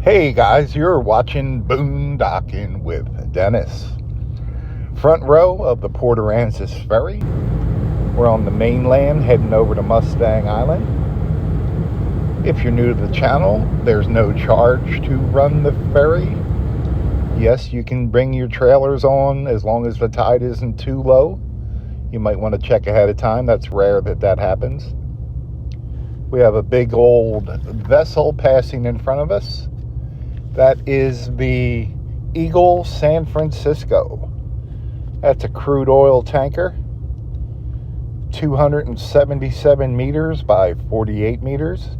Hey guys, you're watching Boondocking with Dennis. Front row of the Port Aransas Ferry. We're on the mainland heading over to Mustang Island. If you're new to the channel, there's no charge to run the ferry. Yes, you can bring your trailers on as long as the tide isn't too low. You might want to check ahead of time. That's rare that happens. We have a big old vessel passing in front of us. That is the Eagle San Francisco. That's a crude oil tanker, 277 meters by 48 meters.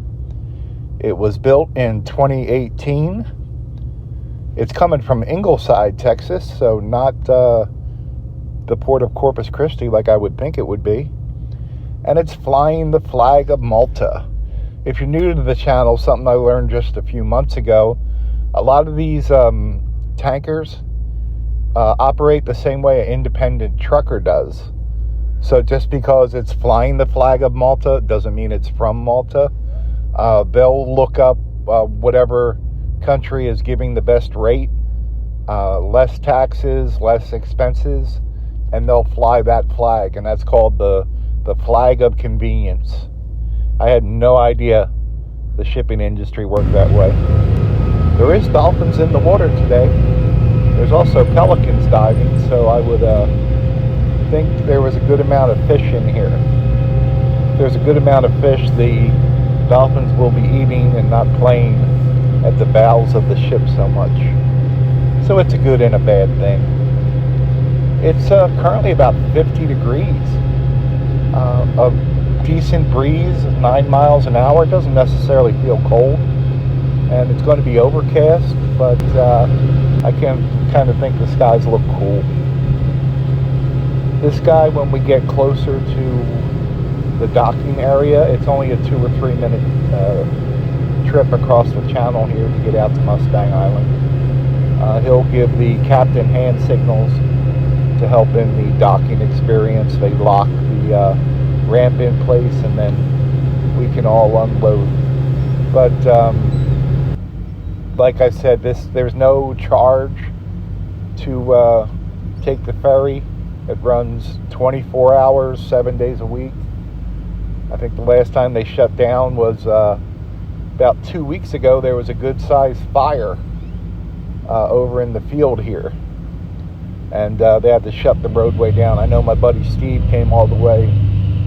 It was built in 2018. It's coming from Ingleside, Texas, so not the port of Corpus Christi like I would think it would be. And it's flying the flag of Malta. If you're new to the channel, something I learned just a few months ago, a lot of these tankers operate the same way an independent trucker does. So just because it's flying the flag of Malta doesn't mean it's from Malta. They'll look up whatever country is giving the best rate, less taxes, less expenses, and they'll fly that flag, and that's called the flag of convenience. I had no idea the shipping industry worked that way. There is dolphins in the water today. There's also pelicans diving, so I would think there was a good amount of fish in here. If there's a good amount of fish, the dolphins will be eating and not playing at the bows of the ship so much. So it's a good and a bad thing. It's currently about 50 degrees. A decent breeze, 9 miles an hour. It doesn't necessarily feel cold. And it's going to be overcast, but I can kind of think the skies look cool. This guy, when we get closer to the docking area, it's only a 2 or 3 minute trip across the channel here to get out to Mustang Island. He'll give the captain hand signals to help in the docking experience. They lock the ramp in place, and then we can all unload. But like I said, there's no charge to take the ferry. It runs 24 hours, 7 days a week. I think the last time they shut down was about 2 weeks ago. There was a good-sized fire over in the field here, and they had to shut the roadway down. I know my buddy Steve came all the way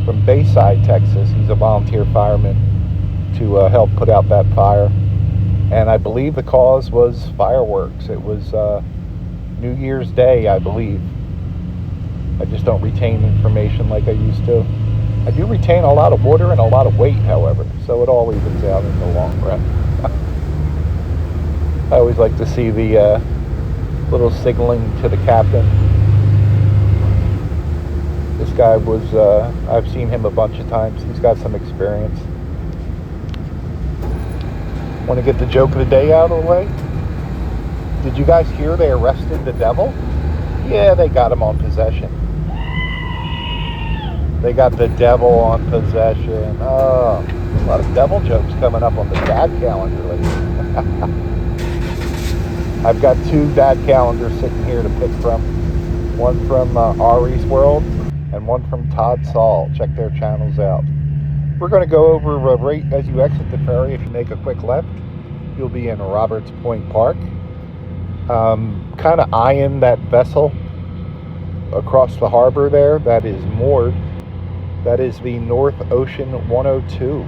from Bayside, Texas. He's a volunteer fireman to help put out that fire. And I believe the cause was fireworks. It was New Year's Day, I believe. I just don't retain information like I used to. I do retain a lot of water and a lot of weight, however, so it all evens out in the long run. I always like to see the little signaling to the captain. This guy was, I've seen him a bunch of times. He's got some experience. Want to get the joke of the day out of the way? Did you guys hear they arrested the devil? Yeah, they got him on possession. They got the devil on possession. Oh, a lot of devil jokes coming up on the dad calendar lately. I've got 2 dad calendars sitting here to pick from. One from Ari's World and one from Todd Saul. Check their channels out. We're going to go over right as you exit the ferry. If you make a quick left, you'll be in Roberts Point Park. Kind of eyeing that vessel across the harbor there that is moored. That is the North Ocean 102,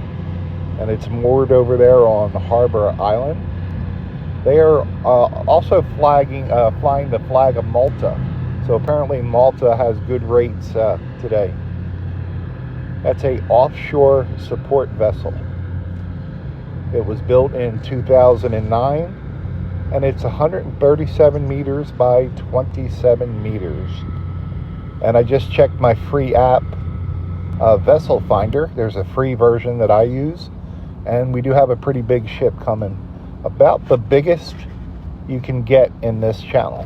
and it's moored over there on Harbor Island. They are also flying the flag of Malta. So apparently Malta has good rates today. That's a offshore support vessel. It was built in 2009, and it's 137 meters by 27 meters. And I just checked my free app, Vessel Finder. There's a free version that I use, and we do have a pretty big ship coming. About the biggest you can get in this channel.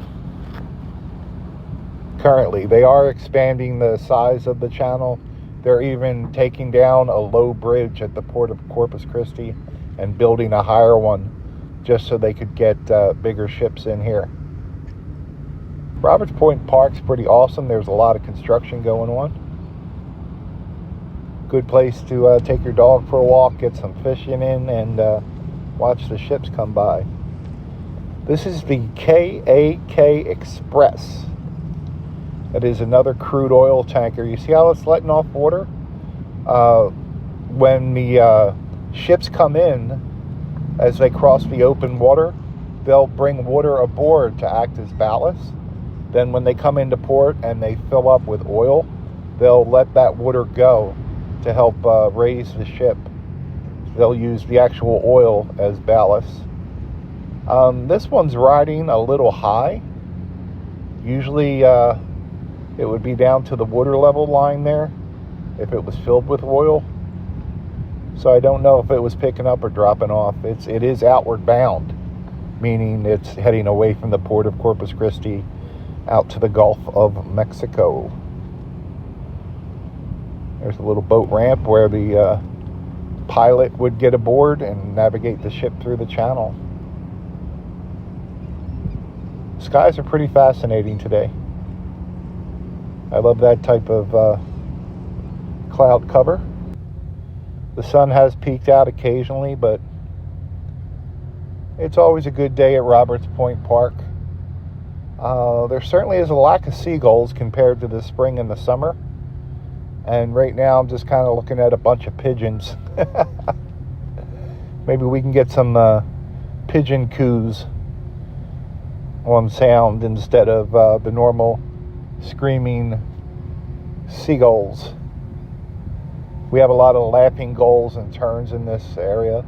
Currently, they are expanding the size of the channel. They're even taking down a low bridge at the port of Corpus Christi and building a higher one just so they could get bigger ships in here. Roberts Point Park's pretty awesome. There's a lot of construction going on. Good place to take your dog for a walk, get some fishing in, and watch the ships come by. This is the KAK Express. It is another crude oil tanker. You see how it's letting off water? When the ships come in, as they cross the open water, they'll bring water aboard to act as ballast. Then when they come into port and they fill up with oil, they'll let that water go to help raise the ship. They'll use the actual oil as ballast. This one's riding a little high. Usually it would be down to the water level line there if it was filled with oil. So I don't know if it was picking up or dropping off. It is outward bound, meaning it's heading away from the port of Corpus Christi out to the Gulf of Mexico. There's a little boat ramp where the pilot would get aboard and navigate the ship through the channel. Skies are pretty fascinating today. I love that type of cloud cover. The sun has peeked out occasionally, but it's always a good day at Roberts Point Park. There certainly is a lack of seagulls compared to the spring and the summer. And right now I'm just kind of looking at a bunch of pigeons. Maybe we can get some pigeon coos on sound instead of the normal screaming seagulls. We have a lot of laughing gulls and terns in this area.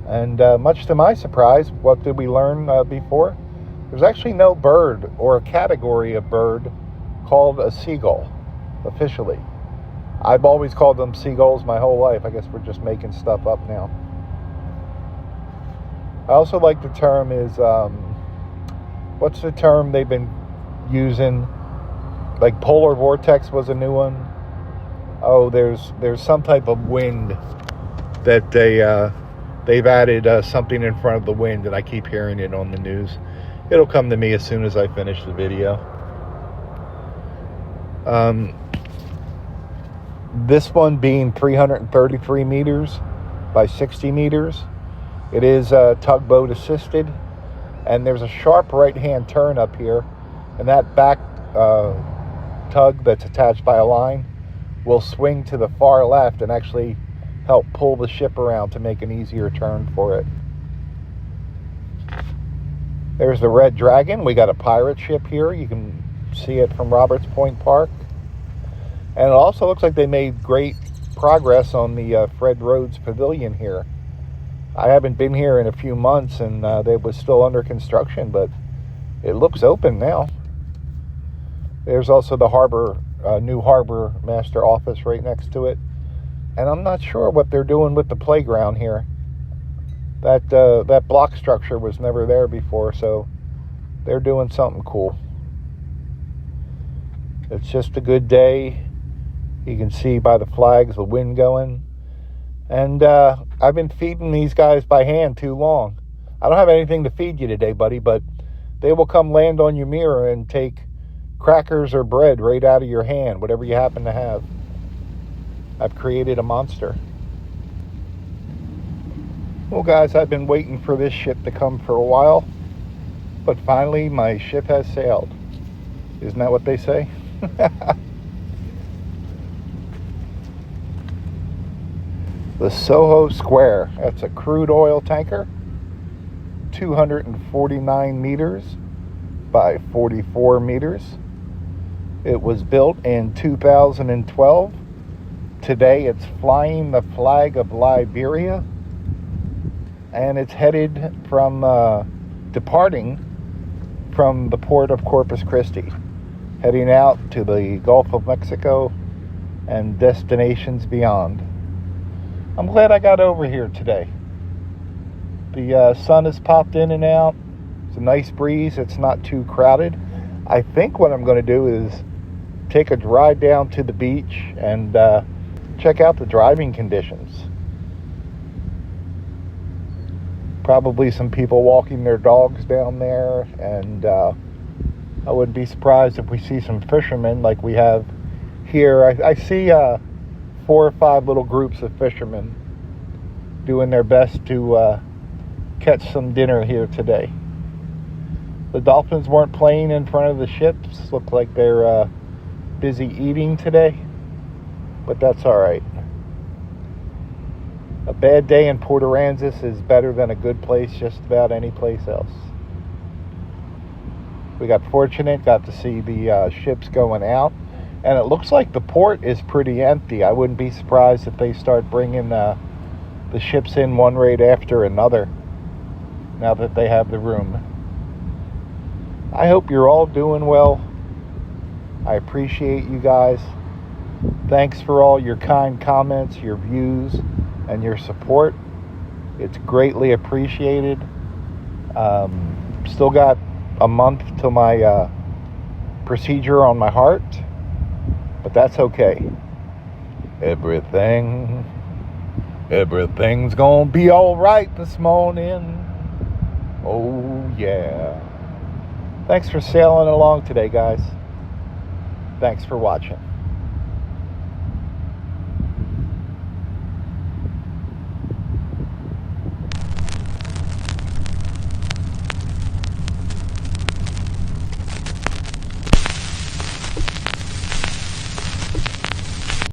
And much to my surprise, what did we learn before? There's actually no bird or a category of bird called a seagull, officially. I've always called them seagulls my whole life. I guess we're just making stuff up now. I also like the term is, what's the term they've been using? Like polar vortex was a new one. Oh, there's some type of wind that they've added something in front of the wind, and I keep hearing it on the news. It'll come to me as soon as I finish the video. This one being 333 meters by 60 meters. It is tugboat assisted, and there's a sharp right-hand turn up here, and that back tug that's attached by a line will swing to the far left and actually help pull the ship around to make an easier turn for it. There's the Red Dragon. We got a pirate ship here. You can see it from Roberts Point Park. And it also looks like they made great progress on the Fred Rhodes Pavilion here. I haven't been here in a few months, and they was still under construction, but it looks open now. There's also the harbor, new harbor master office right next to it. And I'm not sure what they're doing with the playground here. That block structure was never there before, so they're doing something cool. It's just a good day. You can see by the flags the wind going. And I've been feeding these guys by hand too long. I don't have anything to feed you today, buddy, but they will come land on your mirror and take crackers or bread right out of your hand, whatever you happen to have. I've created a monster. Well, guys, I've been waiting for this ship to come for a while, but finally my ship has sailed. Isn't that what they say? The Soho Square. That's a crude oil tanker, 249 meters by 44 meters. It was built in 2012. Today it's flying the flag of Liberia, and it's headed from, departing from the port of Corpus Christi, heading out to the Gulf of Mexico and destinations beyond. I'm glad I got over here today. The sun has popped in and out. It's a nice breeze. It's not too crowded. I think what I'm going to do is take a ride down to the beach and check out the driving conditions. Probably some people walking their dogs down there, and I wouldn't be surprised if we see some fishermen like we have here. I see 4 or 5 little groups of fishermen doing their best to catch some dinner here today. The Dolphins weren't playing in front of the ships. Look like they're busy eating today, but that's all right. A bad day in Port Aransas is better than a good place just about any place else. We got fortunate, got to see the ships going out, and it looks like the port is pretty empty. I wouldn't be surprised if they start bringing the ships in one right after another now that they have the room. I hope you're all doing well. I appreciate you guys. Thanks for all your kind comments, your views, and your support. It's greatly appreciated. Still got a month to my procedure on my heart, but that's okay. Everything's gonna be all right this morning. Oh yeah. Thanks for sailing along today, guys. Thanks for watching.